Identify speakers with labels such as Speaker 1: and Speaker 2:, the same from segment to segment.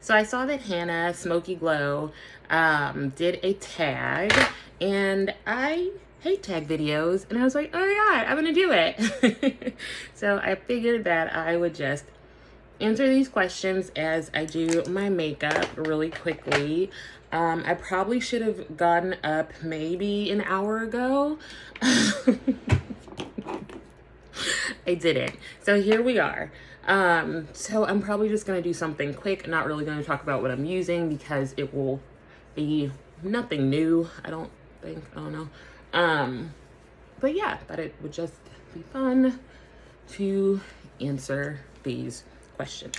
Speaker 1: So I saw that Hannah Smoky Glow did a tag, and I hate tag videos, and I was like, oh my god, I'm gonna do it. So I figured that I would just answer these questions as I do my makeup really quickly. I probably should have gotten up maybe an hour ago. I didn't. So here we are. So I'm probably just going to do something quick. Not really going to talk about what I'm using because it will be nothing new. I don't know. But yeah, thought it would just be fun to answer these questions.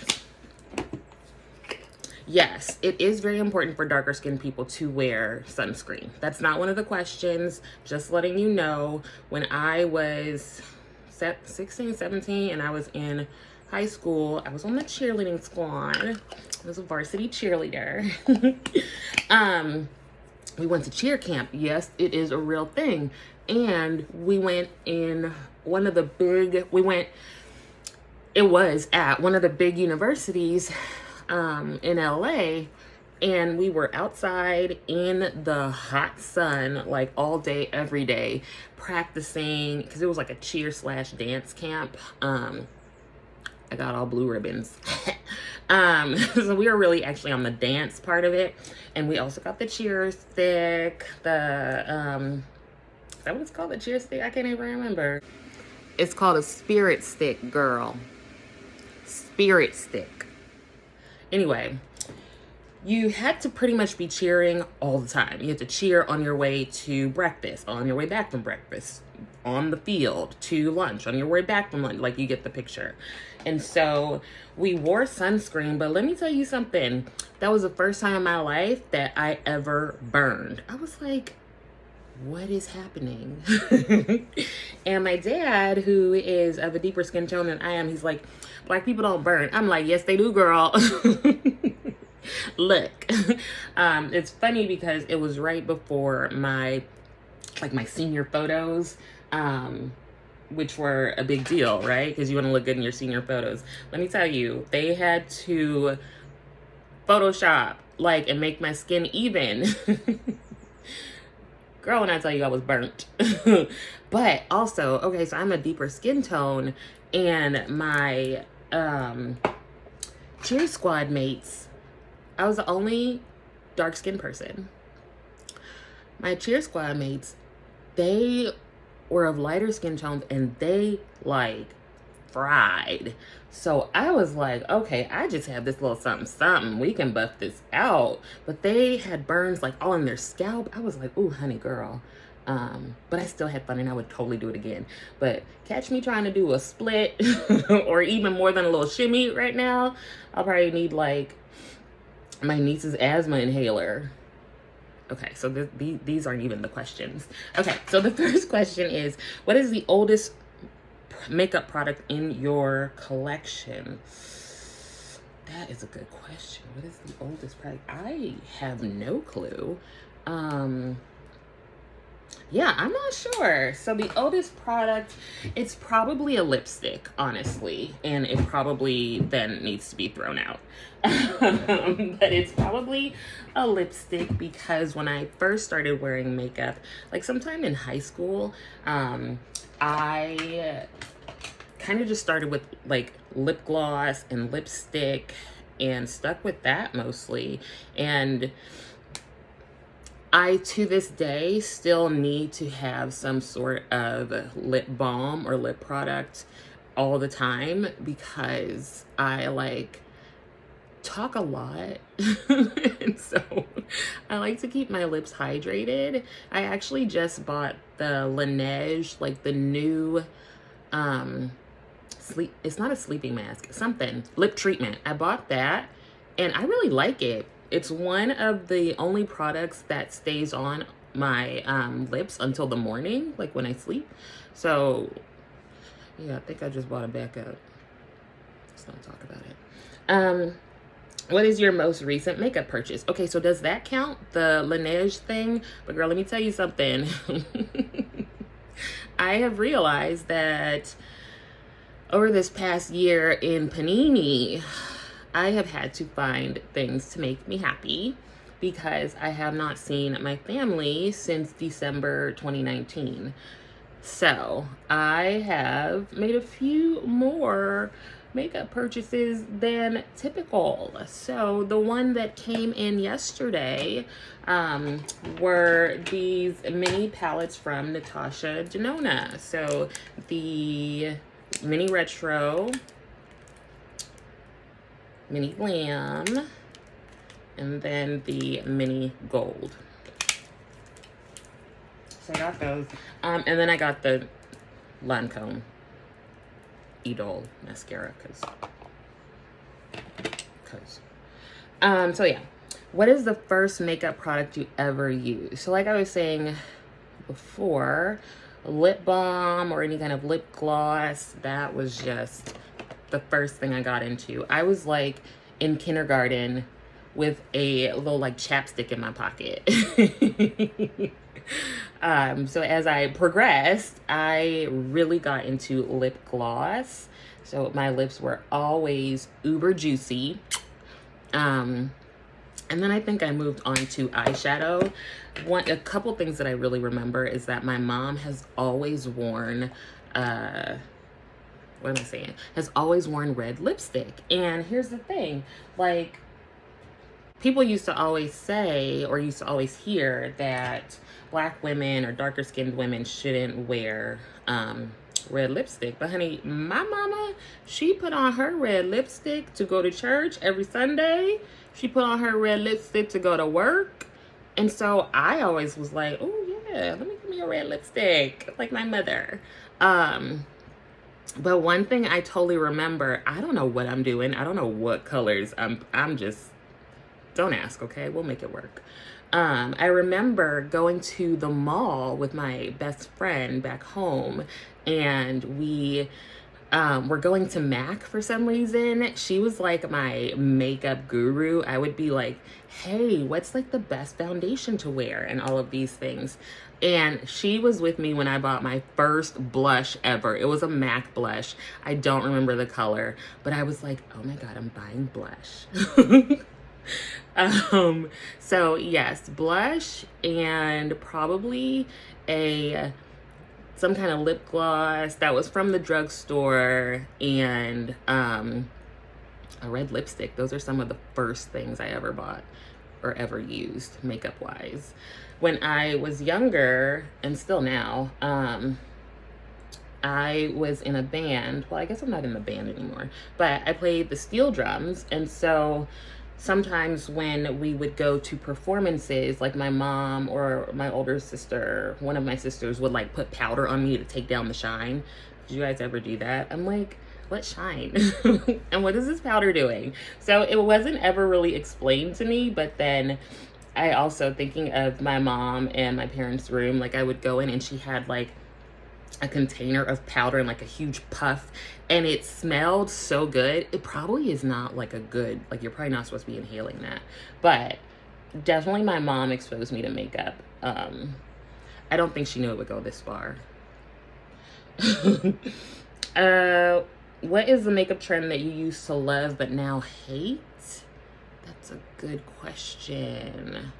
Speaker 1: Yes, it is very important for darker skinned people to wear sunscreen. That's not one of the questions. Just letting you know, when I was 16, 17, and I was in high school, I was on the cheerleading squad. I was a varsity cheerleader. We went to cheer camp. Yes, it is a real thing. And we went in one of the big, it was at one of the big universities in LA, and we were outside in the hot sun like all day, every day, practicing, because it was like a cheer / dance camp. I got all blue ribbons. So we were really actually on the dance part of it, and we also got the cheer stick, is that what it's called, the cheer stick? I can't even remember. It's called a spirit stick, girl. Spirit stick. Anyway, you had to pretty much be cheering all the time. You had to cheer on your way to breakfast, on your way back from breakfast, on the field, to lunch, on your way back from lunch. Like, you get the picture. And so we wore sunscreen, but let me tell you something. That was the first time in my life that I ever burned. I was like, what is happening? And my dad, who is of a deeper skin tone than I am, he's like, black people don't burn. I'm like, yes, they do, girl. Look, it's funny because it was right before my senior photos, which were a big deal, right? Because you want to look good in your senior photos. Let me tell you, they had to Photoshop and make my skin even. Girl, when I tell you I was burnt. But also, okay, so I'm a deeper skin tone, and my cheer squad mates, I was the only dark skinned person. My cheer squad mates, they were of lighter skin tones, and they fried. So I was like, okay, I just have this little something. We can buff this out. But they had burns all in their scalp. I was like, ooh, honey girl. But I still had fun, and I would totally do it again. But catch me trying to do a split or even more than a little shimmy right now. I'll probably need my niece's asthma inhaler. Okay, so these aren't even the questions. Okay, so the first question is, what is the oldest makeup product in your collection? That is a good question. What is the oldest product? I have no clue. Yeah, I'm not sure. So the oldest product, it's probably a lipstick, honestly. And it probably then needs to be thrown out. But it's probably a lipstick, because when I first started wearing makeup, sometime in high school, I kind of just started with lip gloss and lipstick and stuck with that mostly. And I, to this day, still need to have some sort of lip balm or lip product all the time, because I talk a lot. And so I like to keep my lips hydrated. I actually just bought the Laneige, the new it's not a sleeping mask, something, lip treatment. I bought that, and I really like it. It's one of the only products that stays on my lips until the morning, when I sleep. So yeah, I think I just bought a backup. Let's not talk about it. What is your most recent makeup purchase? Okay, so does that count, the Laneige thing? But girl, let me tell you something. I have realized that over this past year in Panini, I have had to find things to make me happy because I have not seen my family since December 2019. So I have made a few more makeup purchases than typical. So the one that came in yesterday were these mini palettes from Natasha Denona. So the mini retro, mini glam, and then the mini gold. So I got those. And then I got the Lancome Idol mascara so yeah. What is the first makeup product you ever used? So like I was saying before, lip balm or any kind of lip gloss, that was just the first thing I got into. I was like in kindergarten with a little like chapstick in my pocket. So as I progressed, I really got into lip gloss. So my lips were always uber juicy. And then I think I moved on to eyeshadow. A couple things that I really remember is that my mom has always worn, has always worn red lipstick. And here's the thing, like, people used to always say, or used to always hear that Black women or darker skinned women shouldn't wear red lipstick. But honey, my mama, she put on her red lipstick to go to church every Sunday. She put on her red lipstick to go to work. And so I always was like, oh yeah, let me give me a red lipstick, like my mother. But one thing I totally remember, I don't know what I'm doing. I don't know what colors. I'm just, don't ask, okay? We'll make it work. I remember going to the mall with my best friend back home, and we were going to MAC for some reason. She was like my makeup guru. I would be like, hey, what's like the best foundation to wear and all of these things. And she was with me when I bought my first blush ever. It was a MAC blush. I don't remember the color, but I was like, oh my God, I'm buying blush. So yes, blush and probably some kind of lip gloss that was from the drugstore, and a red lipstick. Those are some of the first things I ever bought or ever used makeup wise. When I was younger, and still now, I was in a band. Well, I guess I'm not in the band anymore, but I played the steel drums. And so sometimes when we would go to performances, like my mom or my older sister, one of my sisters would like put powder on me to take down the shine. Did you guys ever do that? I'm like, what shine? And what is this powder doing? So it wasn't ever really explained to me, but then I also, thinking of my mom and my parents' room, like I would go in and she had like a container of powder and like a huge puff, and it smelled so good. It probably is not like a good, like you're probably not supposed to be inhaling that, but definitely my mom exposed me to makeup. I don't think she knew it would go this far. What is the makeup trend that you used to love but now hate? That's a good question.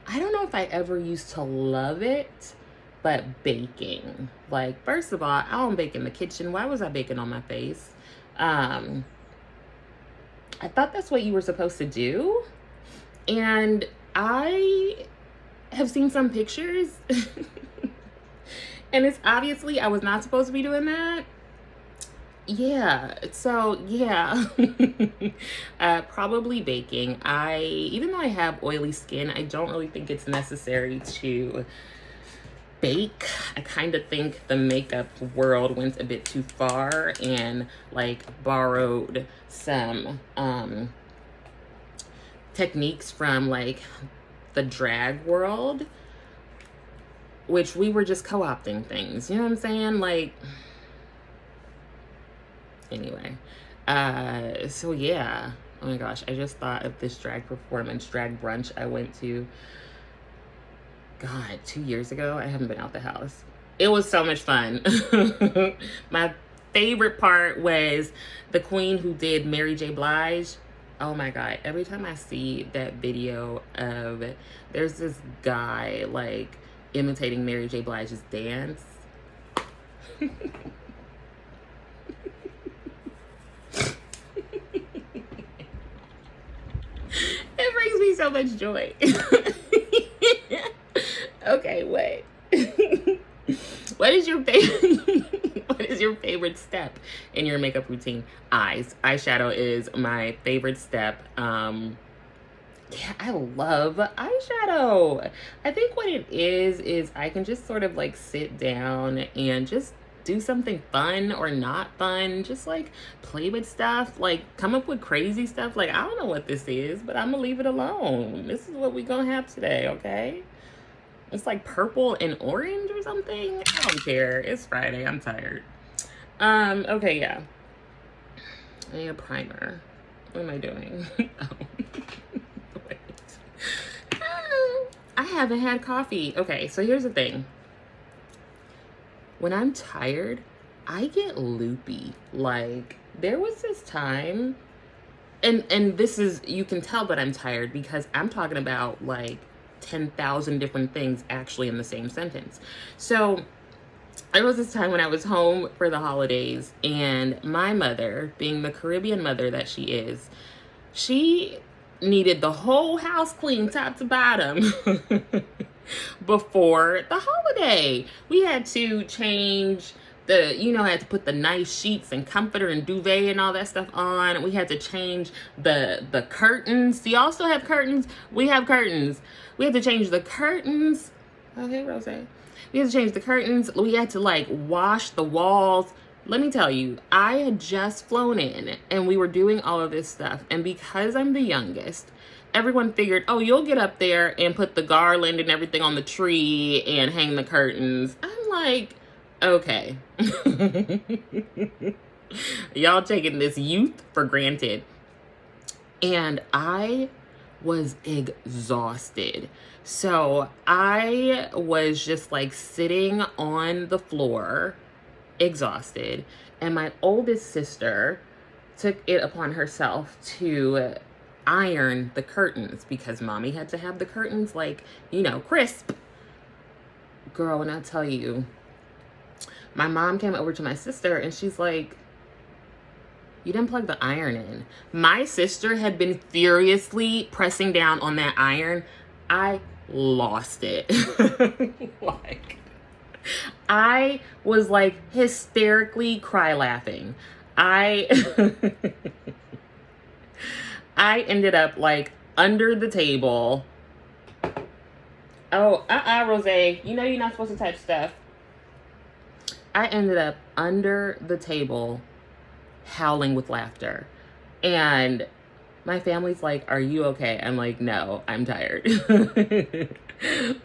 Speaker 1: I don't know if I ever used to love it, but baking. Like, first of all, I don't bake in the kitchen. Why was I baking on my face? I thought that's what you were supposed to do. And I have seen some pictures and it's obviously I was not supposed to be doing that. Yeah, so yeah, probably baking. Even though I have oily skin, I don't really think it's necessary to bake. I kind of think the makeup world went a bit too far and like borrowed some techniques from like the drag world, which we were just co-opting things, you know what I'm saying? Like, anyway, so yeah, oh my gosh, I just thought of this drag performance, drag brunch I went to, God, 2 years ago. I haven't been out the house. It was so much fun. My favorite part was the queen who did Mary J. Blige. Oh my God. Every time I see that video of, there's this guy like imitating Mary J. Blige's dance. It brings me so much joy. Okay, wait. What is your favorite? What is your favorite step in your makeup routine? Eyes. Eyeshadow is my favorite step. Yeah, I love eyeshadow. I think what it is I can just sort of like sit down and just do something fun or not fun. Just like play with stuff, like come up with crazy stuff. Like, I don't know what this is, but I'm gonna leave it alone. This is what we gonna have today, okay? It's like purple and orange or something. I don't care. It's Friday. I'm tired. Okay, yeah. I need a primer. What am I doing? Oh. Wait. I haven't had coffee. Okay, so here's the thing. When I'm tired, I get loopy. Like, there was this time, and this is, you can tell that I'm tired because I'm talking about like 10,000 different things actually in the same sentence. So there was this time when I was home for the holidays, and my mother, being the Caribbean mother that she is, she needed the whole house cleaned top to bottom before the holiday. We had to change the, I had to put the nice sheets and comforter and duvet and all that stuff on. We had to change the curtains. Do y'all still have curtains? We have curtains. We had to change the curtains. Oh, hey, Rose. We had to change the curtains. We had to like wash the walls. Let me tell you, I had just flown in and we were doing all of this stuff. And because I'm the youngest, everyone figured, oh, you'll get up there and put the garland and everything on the tree and hang the curtains. I'm like, okay. Y'all taking this youth for granted. And I was exhausted. So I was just like sitting on the floor, exhausted. And my oldest sister took it upon herself to iron the curtains because mommy had to have the curtains like, crisp. Girl, when I tell you, my mom came over to my sister and she's like, you didn't plug the iron in. My sister had been furiously pressing down on that iron. I lost it. Like, I was like hysterically cry laughing. I ended up like under the table. Oh, Rose, you're not supposed to touch stuff. I ended up under the table howling with laughter. And my family's like, are you okay? I'm like, no, I'm tired.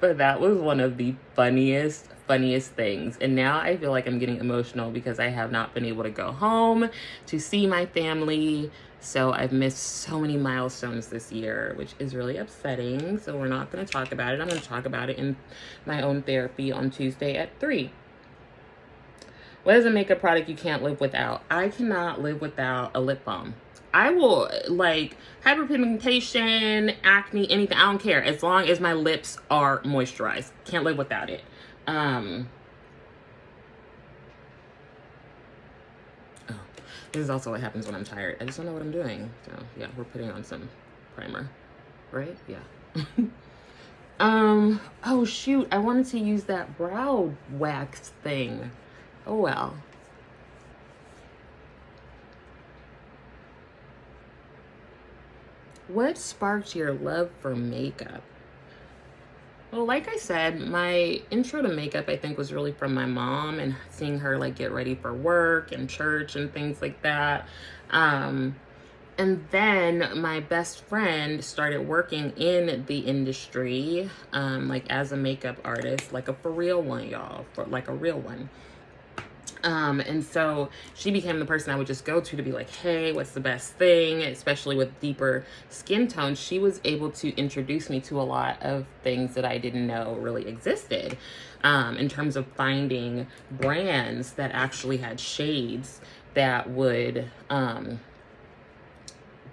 Speaker 1: But that was one of the funniest things. And now I feel like I'm getting emotional because I have not been able to go home to see my family. So I've missed so many milestones this year, which is really upsetting. So we're not going to talk about it. I'm going to talk about it in my own therapy on Tuesday at 3. What is a makeup product you can't live without? I cannot live without a lip balm. I will, like, hyperpigmentation, acne, anything. I don't care. As long as my lips are moisturized. Can't live without it. Oh, this is also what happens when I'm tired. I just don't know what I'm doing. So, yeah, we're putting on some primer. Right? Yeah. Oh, shoot. I wanted to use that brow wax thing. Oh, well. What sparked your love for makeup? Well, like I said, my intro to makeup, I think, was really from my mom and seeing her like get ready for work and church and things like that. And then my best friend started working in the industry, like as a makeup artist, like a for real one, y'all, for like a real one. And so she became the person I would just go to be like, hey, what's the best thing? Especially with deeper skin tones. She was able to introduce me to a lot of things that I didn't know really existed, in terms of finding brands that actually had shades that would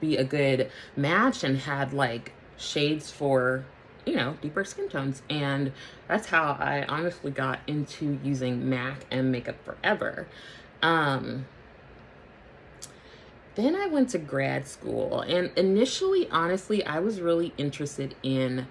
Speaker 1: be a good match and had like shades for, you know, deeper skin tones. And that's how I honestly got into using MAC and Makeup Forever. Then I went to grad school, and initially, honestly, I was really interested in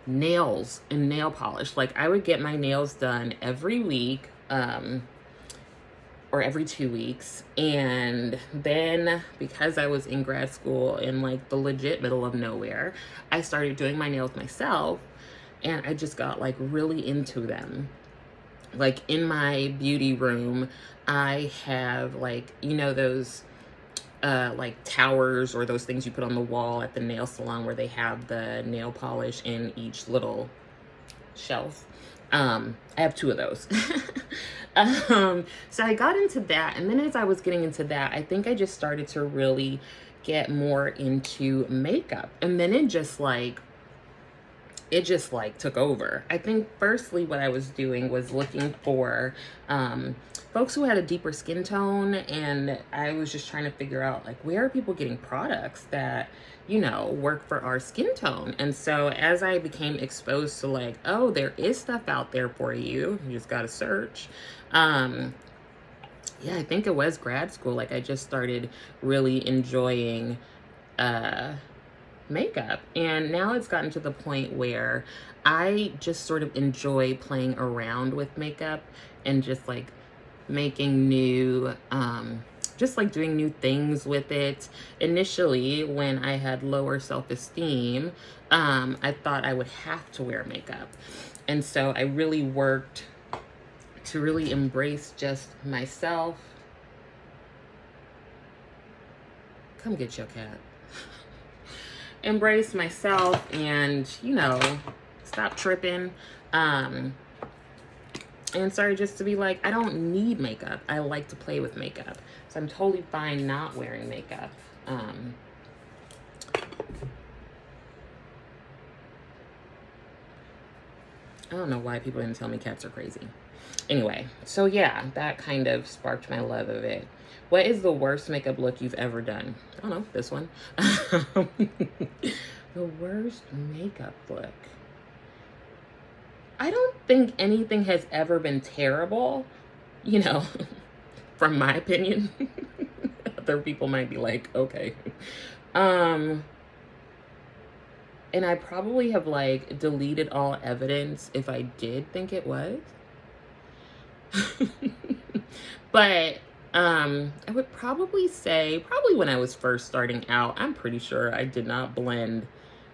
Speaker 1: nails and nail polish. Like, I would get my nails done every week, or every 2 weeks. And then because I was in grad school in like the legit middle of nowhere, I started doing my nails myself, and I just got like really into them. Like in my beauty room, I have like, you know, those like towers or those things you put on the wall at the nail salon where they have the nail polish in each little shelf. I have 2 of those. So I got into that, and then as I was getting into that, I think I just started to really get more into makeup, and then it just like took over. I think firstly what I was doing was looking for folks who had a deeper skin tone, and I was just trying to figure out like, where are people getting products that, you know, work for our skin tone. And so as I became exposed to like, oh, there is stuff out there for you, you just gotta search. Yeah, I think it was grad school. Like I just started really enjoying makeup, and now it's gotten to the point where I just sort of enjoy playing around with makeup and just like making new just like doing new things with it. Initially, when I had lower self-esteem, I thought I would have to wear makeup, and so I really worked to really embrace just myself. Come get your cat. Embrace myself and, you know, stop tripping. And sorry, just to be like, I don't need makeup. I like to play with makeup. So I'm totally fine not wearing makeup. I don't know why people didn't tell me cats are crazy. Anyway, so yeah, that kind of sparked my love of it. What is the worst makeup look you've ever done? I don't know, this one. The worst makeup look. I don't think anything has ever been terrible, you know, from my opinion. Other people might be like, okay. And I probably have like deleted all evidence if I did think it was. But I would probably say, probably when I was first starting out, I'm pretty sure I did not blend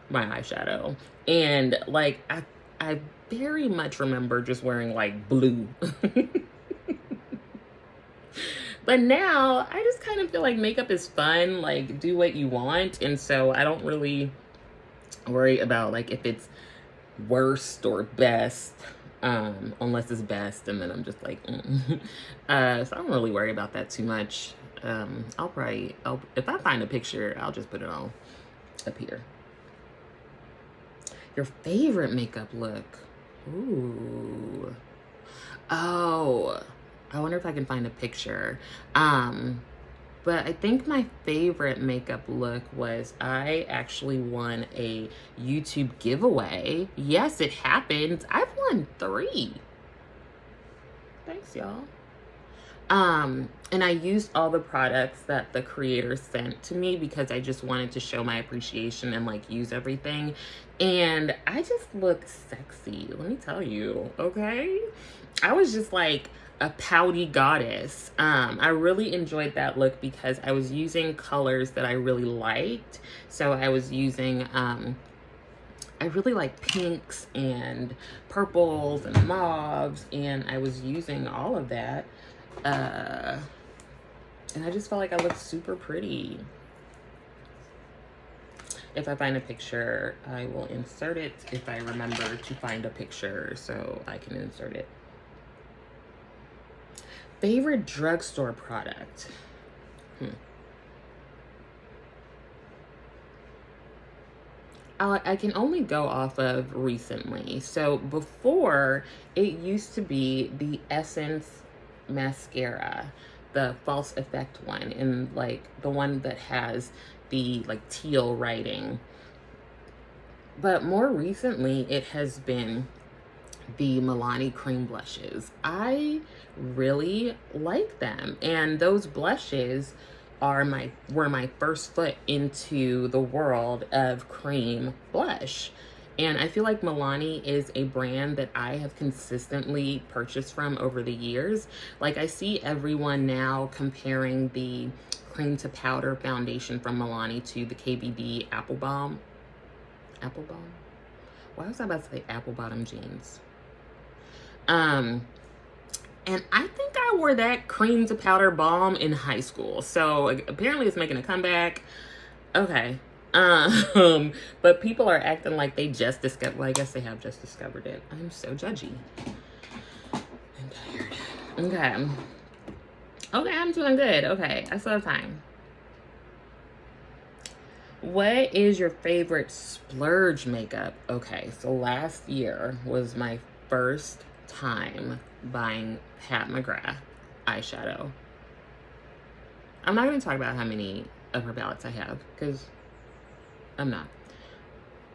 Speaker 1: my eyeshadow. And like, I very much remember just wearing like blue. But now I just kind of feel like makeup is fun, like do what you want. And so I don't really worry about like if it's worst or best, unless it's best, and then I'm just like, so I don't really worry about that too much. If I find a picture, I'll just put it on up here. Your favorite makeup look? Ooh. Oh, I wonder if I can find a picture. But I think my favorite makeup look was I actually won a YouTube giveaway. Yes, it happened. I've won 3. Thanks, y'all. And I used all the products that the creator sent to me because I just wanted to show my appreciation and like use everything. And I just look sexy, let me tell you, okay? I was just like a pouty goddess. I really enjoyed that look because I was using colors that I really liked. So I was using, I really like pinks and purples and mauves, and I was using all of that. And I just felt like I looked super pretty. If I find a picture, I will insert it if I remember to find a picture so I can insert it. Favorite drugstore product? I can only go off of recently. So before, it used to be the Essence mascara, the false effect one, and like the one that has the like teal writing. But more recently, it has been the Milani cream blushes. I really like them, and those blushes were my first foot into the world of cream blush. And I feel like Milani is a brand that I have consistently purchased from over the years. Like, I see everyone now comparing the cream to powder foundation from Milani to the KBD Apple Balm. Apple Balm? Why was I about to say apple bottom jeans? And I think I wore that cream to powder balm in high school. So apparently it's making a comeback. Okay. But people are acting like they just discovered, well, I guess they have just discovered it. I'm so judgy. I'm tired. Okay. Okay, I'm doing good. Okay, I still have time. What is your favorite splurge makeup? Okay, so last year was my first time buying Pat McGrath eyeshadow. I'm not going to talk about how many of her palettes I have, because I'm not.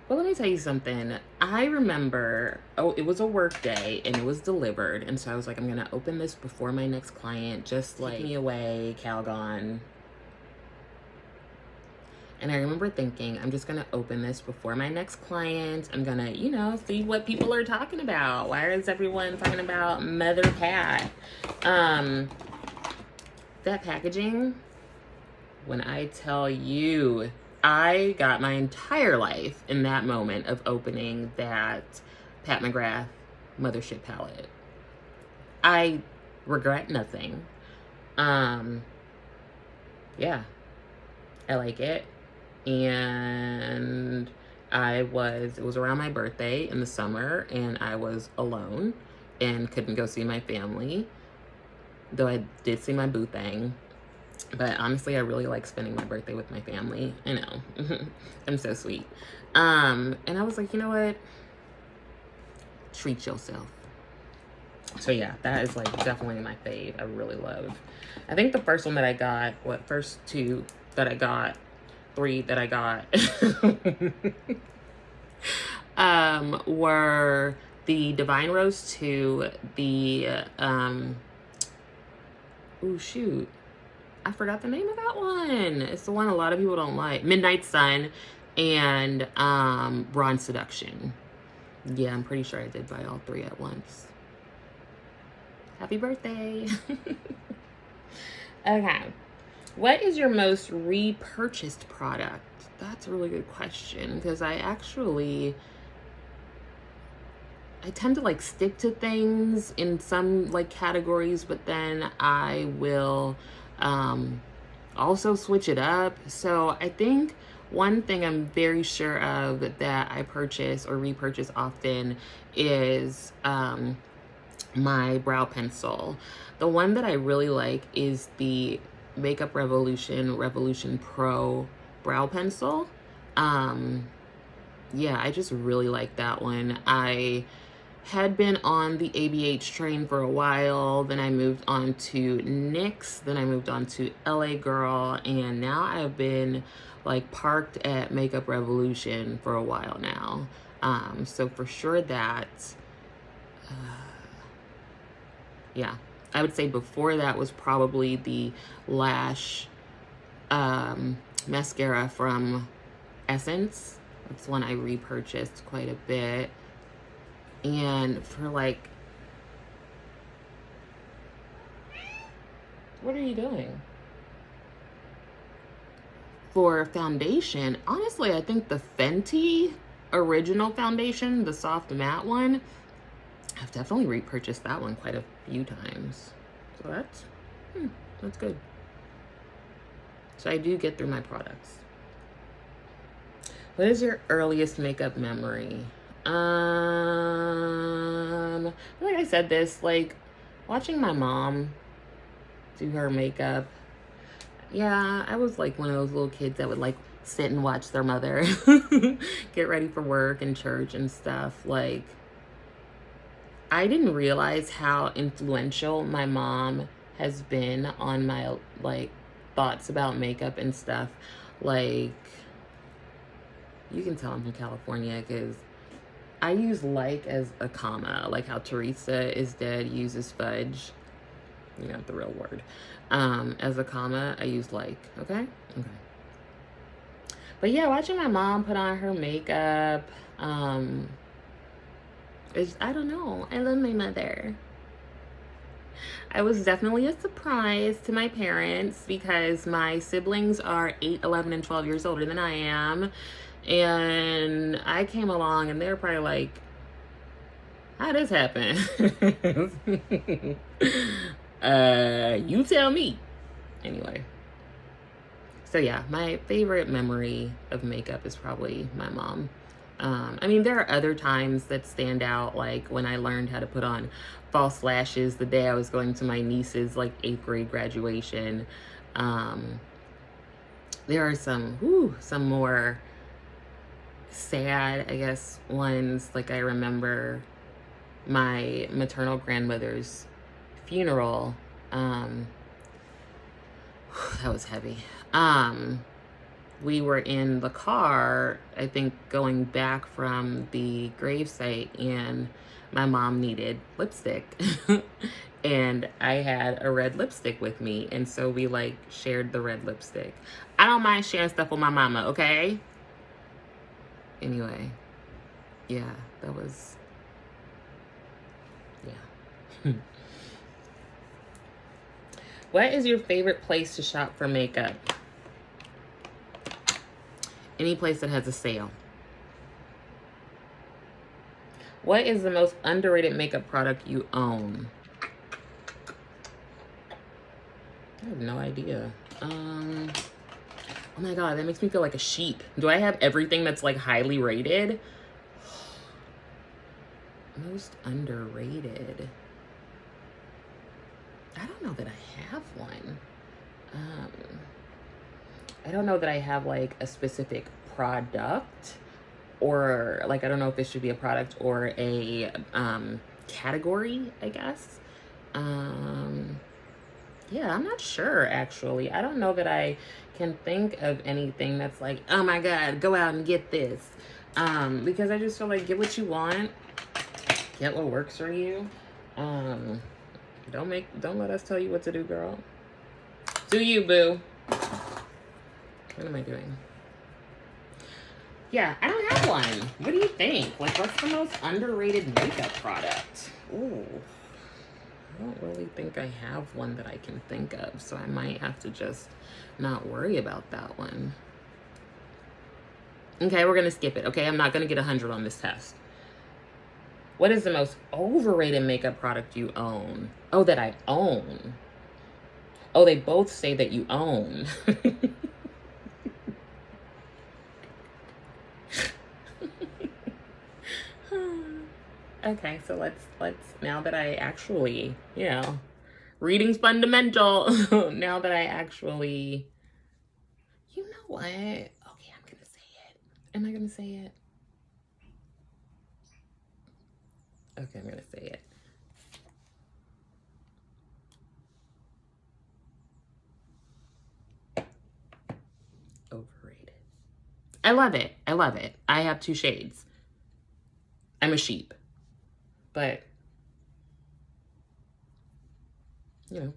Speaker 1: But let me tell you something. I remember, it was a work day and it was delivered. And so I was like, I'm going to open this before my next client, just like, take me away, Calgon. And I remember thinking, I'm just going to open this before my next client. I'm going to, you know, see what people are talking about. Why is everyone talking about Mother Pat? That packaging, when I tell you, I got my entire life in that moment of opening that Pat McGrath Mothership palette. I regret nothing. Yeah, I like it. And it was around my birthday in the summer, and I was alone and couldn't go see my family, though I did see my boo thing. But honestly, I really like spending my birthday with my family. I know. I'm so sweet. And I was like, you know what? Treat yourself. So yeah, that is like definitely my fave. I really love. I think the first one that I got, first two that I got, three that I got were the Divine Rose 2, the oh shoot, I forgot the name of that one. It's the one a lot of people don't like. Midnight Sun and Bronze Seduction. Yeah, I'm pretty sure I did buy all three at once. Happy birthday. Okay. What is your most repurchased product? That's a really good question, because I tend to like stick to things in some like categories, but then I will also switch it up. So I think one thing I'm very sure of that I purchase or repurchase often is my brow pencil. The one that I really like is the Makeup Revolution Pro brow pencil. Yeah, I just really like that one. I had been on the ABH train for a while, then I moved on to NYX, then I moved on to LA Girl, and now I've been like parked at Makeup Revolution for a while now. So for sure that yeah, I would say before that was probably the Lash mascara from Essence. That's one I repurchased quite a bit. And for like, what are you doing? For foundation, honestly, I think the Fenty original foundation, the soft matte one, I've definitely repurchased that one quite a few times. So that's good. So I do get through my products. What is your earliest makeup memory? I feel like I said this, like watching my mom do her makeup. Yeah, I was like one of those little kids that would like sit and watch their mother get ready for work and church and stuff. Like, I didn't realize how influential my mom has been on my like thoughts about makeup and stuff Like, you can tell I'm from California because I use like as a comma, like how Teresa is dead uses fudge. You know, the real word. As a comma, I use like, okay? Okay. But yeah, watching my mom put on her makeup, I don't know. I love my mother. I was definitely a surprise to my parents because my siblings are 8, 11, and 12 years older than I am. And I came along and they're probably like, how this happen? You tell me. Anyway. So yeah, my favorite memory of makeup is probably my mom. I mean, there are other times that stand out, like when I learned how to put on false lashes the day I was going to my niece's like 8th grade graduation. There are some more sad, I guess, ones. Like I remember my maternal grandmother's funeral. That was heavy. We were in the car, I think going back from the gravesite, and my mom needed lipstick. And I had a red lipstick with me, and so we like shared the red lipstick. I don't mind sharing stuff with my mama, okay? Anyway, yeah, that was, yeah. What is your favorite place to shop for makeup? Any place that has a sale. What is the most underrated makeup product you own? I have no idea. Oh my God, that makes me feel like a sheep. Do I have everything that's like highly rated? Most underrated. I don't know that I have one. I don't know that I have like a specific product, or like, I don't know if this should be a product or a category, I guess. Yeah, I'm not sure actually. I don't know that I can think of anything that's like, oh my God, go out and get this. Because I just feel like get what you want, get what works for you. Don't let us tell you what to do, girl. Do you, boo. What am I doing? Yeah, I don't have one. What do you think? Like, what's the most underrated makeup product? Ooh, I don't really think I have one that I can think of, so I might have to just not worry about that one. Okay, we're gonna skip it. Okay, I'm not gonna get 100 on this test. What is the most overrated makeup product you own? Oh, that I own. Oh, they both say that you own. Okay, so let's now that I actually, you know, reading's fundamental. Now that I actually, you know what? Okay, I'm gonna say it. Am I gonna say it? Okay, I'm gonna say it. Overrated. I love it. I love it. I have 2 shades. I'm a sheep. But, you know.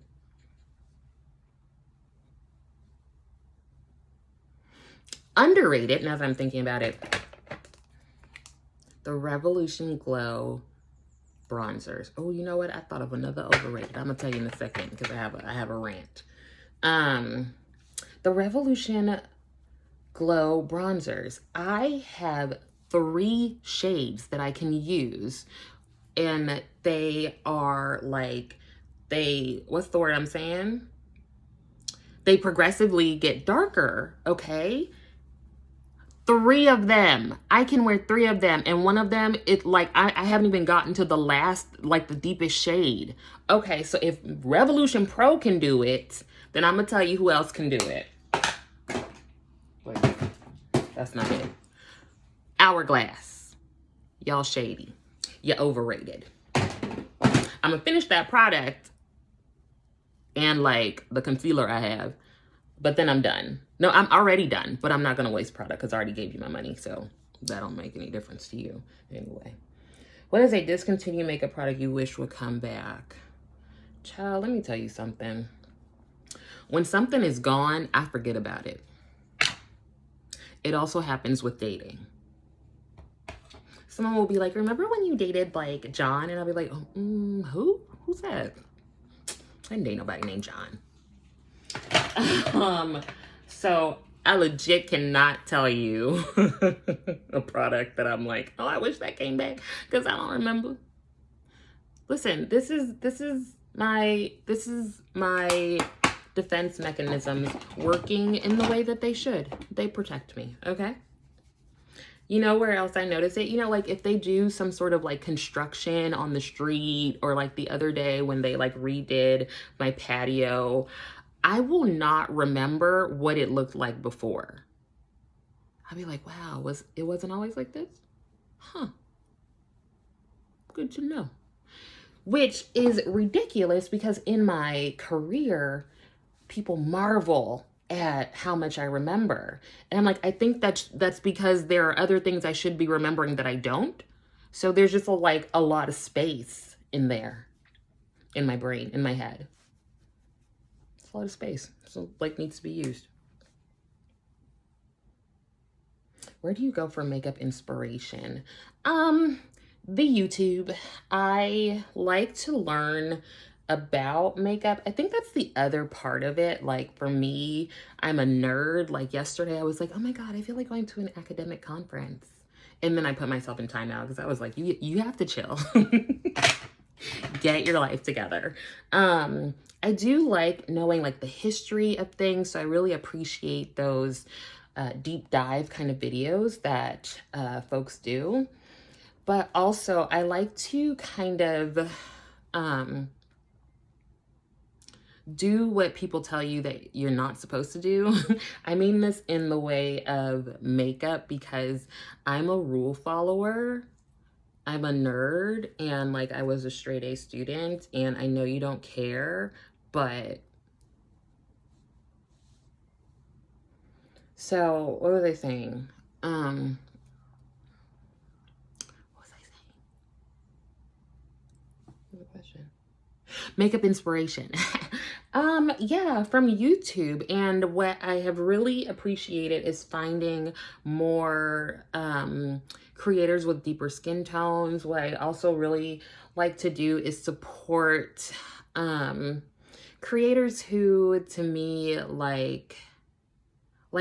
Speaker 1: Underrated, now that I'm thinking about it, the Revolution Glow bronzers. Oh, you know what? I thought of another overrated. I'm gonna tell you in a second because I have a rant. The Revolution Glow bronzers. I have 3 shades that I can use, and they are like, what's the word I'm saying? They progressively get darker, okay? 3 of them. I can wear 3 of them, and one of them, it like, I haven't even gotten to the last, like the deepest shade. Okay, so if Revolution Pro can do it, then I'm gonna tell you who else can do it. Wait, that's not it. Hourglass. Y'all shady. You're overrated. I'm gonna finish that product and like the concealer I have. but then I'm done. No, I'm already done, but I'm not going to waste product because I already gave you my money. So that don't make any difference to you anyway. What is a discontinued makeup product you wish would come back? Child, let me tell you something. When something is gone, I forget about it. It also happens with dating. Someone will be like, remember when you dated like John? And I'll be like, oh, who? Who's that? I didn't date nobody named John. So I legit cannot tell you a product that I'm like, oh, I wish that came back because I don't remember. Listen, this is my defense mechanisms working in the way that they should. They protect me, okay? You know where else I notice it? You know, like if they do some sort of like construction on the street, or like the other day when they like redid my patio, I will not remember what it looked like before. I'll be like, wow, it wasn't always like this? Huh. Good to know. Which is ridiculous because in my career, people marvel at how much I remember. And I'm like, I think that's because there are other things I should be remembering that I don't. So there's just a lot of space in there, in my brain, in my head. It's a lot of space. So like needs to be used. Where do you go for makeup inspiration? The YouTube. I like to learn about makeup. I think that's the other part of it. Like for me, I'm a nerd. Like yesterday I was like, oh my God, I feel like going to an academic conference. And then I put myself in timeout because I was like, you have to chill. Get your life together. I do like knowing like the history of things. So I really appreciate those deep dive kind of videos that folks do. But also I like to kind of do what people tell you that you're not supposed to do. I mean this in the way of makeup because I'm a rule follower. I'm a nerd, and like I was a straight A student, and I know you don't care, but so what was I saying? What was I saying? What was the question? Makeup inspiration. Yeah, from YouTube. And what I have really appreciated is finding more creators with deeper skin tones. What I also really like to do is support creators who, to me, like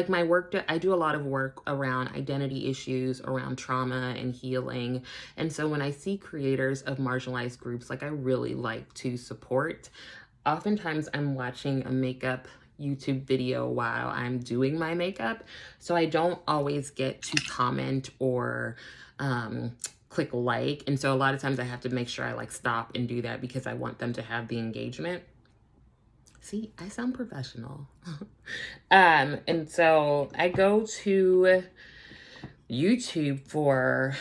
Speaker 1: my work, I do a lot of work around identity issues, around trauma and healing. And so when I see creators of marginalized groups, like I really like to support. Oftentimes I'm watching a makeup YouTube video while I'm doing my makeup. So I don't always get to comment or click like. And so a lot of times I have to make sure I like stop and do that because I want them to have the engagement. See, I sound professional. And so I go to YouTube for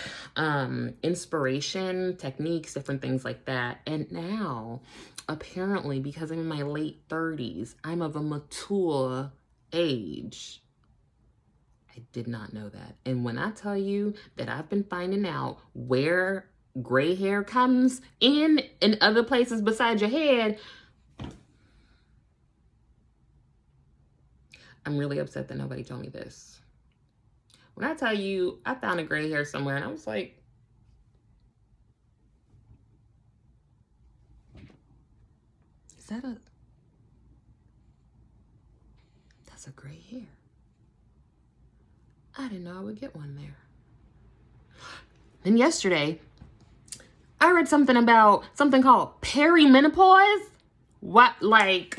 Speaker 1: inspiration, techniques, different things like that. And now, apparently, because I'm in my late 30s, I'm of a mature age. I did not know that. And when I tell you that I've been finding out where gray hair comes in other places besides your head, I'm really upset that nobody told me this. When I tell you, I found a gray hair somewhere and I was like, that's a gray hair. I didn't know I would get one there. Then yesterday, I read something about something called perimenopause. What, like,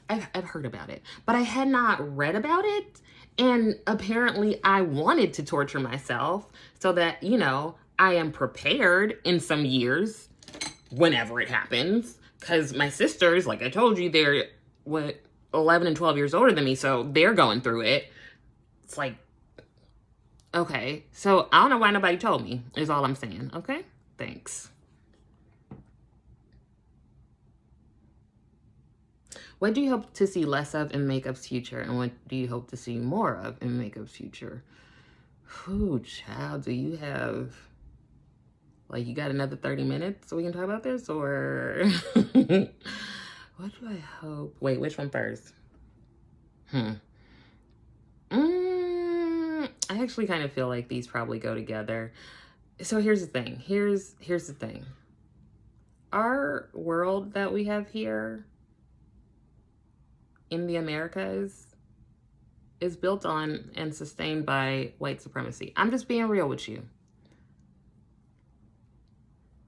Speaker 1: I've heard about it, but I had not read about it. And apparently I wanted to torture myself so that, you know, I am prepared in some years whenever it happens. Because my sisters, like I told you, they're 11 and 12 years older than me. So they're going through it. It's like, okay. So I don't know why nobody told me is all I'm saying. Okay. Thanks. What do you hope to see less of in makeup's future? And what do you hope to see more of in makeup's future? Whew, child, do you have... Like, you got another 30 minutes so we can talk about this? Or... What do I hope? Wait, which one first? I actually kind of feel like these probably go together. So here's the thing. Here's the thing. Our world that we have here in the Americas is built on and sustained by white supremacy. I'm just being real with you.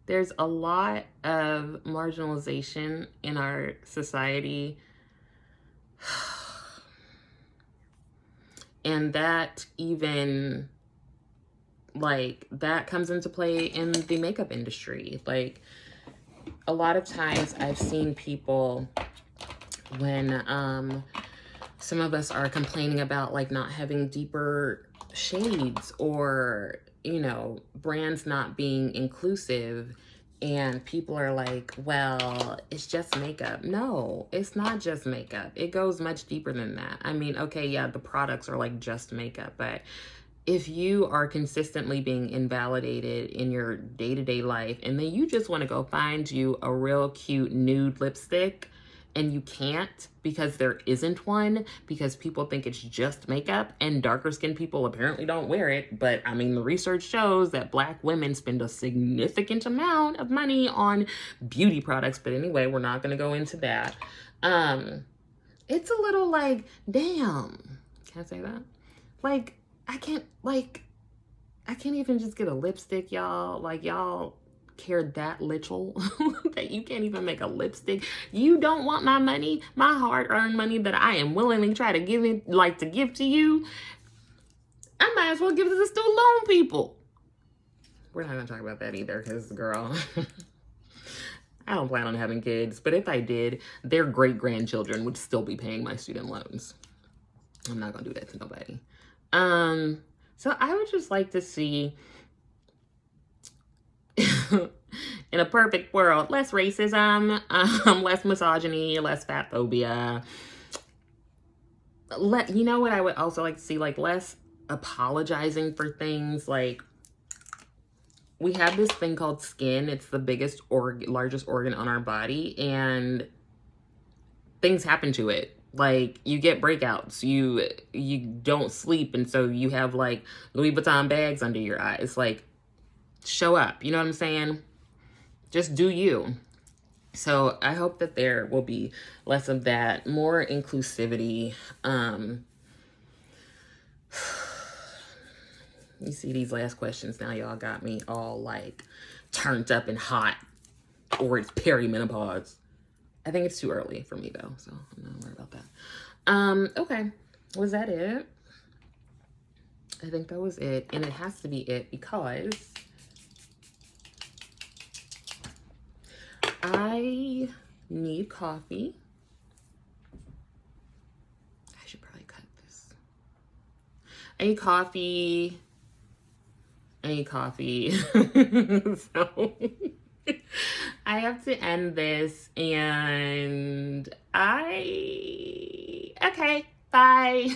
Speaker 1: There's a lot of marginalization in our society. And that even, like, that comes into play in the makeup industry. Like, a lot of times I've seen people when some of us are complaining about, like, not having deeper shades or, you know, brands not being inclusive, and people are like, well, it's just makeup. No, it's not just makeup. It goes much deeper than that. I mean, okay, yeah, the products are like just makeup, but if you are consistently being invalidated in your day-to-day life, and then you just want to go find you a real cute nude lipstick, and you can't because there isn't one, because people think it's just makeup, and darker skinned people apparently don't wear it. But I mean, the research shows that Black women spend a significant amount of money on beauty products. But anyway, we're not going to go into that. It's a little like, damn, can I say that? Like, I can't even just get a lipstick, y'all. Like, y'all care that little that you can't even make a lipstick. You don't want my money, my hard-earned money that I am willingly try to give it, like, to give to you. I might as well give it to the student loan people. We're not gonna talk about that either, because, girl, I don't plan on having kids, but if I did, their great-grandchildren would still be paying my student loans. I'm not gonna do that to nobody. So I would just like to see, in a perfect world, less racism, less misogyny, less fat phobia. You know what I would also like to see? Like, less apologizing for things. Like, we have this thing called skin. It's the biggest largest organ on our body, and things happen to it. Like, you get breakouts, you don't sleep, and so you have, like, Louis Vuitton bags under your eyes. Like, show up, you know what I'm saying? Just do you. So I hope that there will be less of that, more inclusivity. You see these last questions now, y'all got me all, like, turned up and hot, or it's perimenopause. I think it's too early for me, though, so I'm not worried about that. Okay, was that it? I think that was it, and it has to be it because I need coffee. I should probably cut this. I need coffee. So I have to end this, and okay, bye.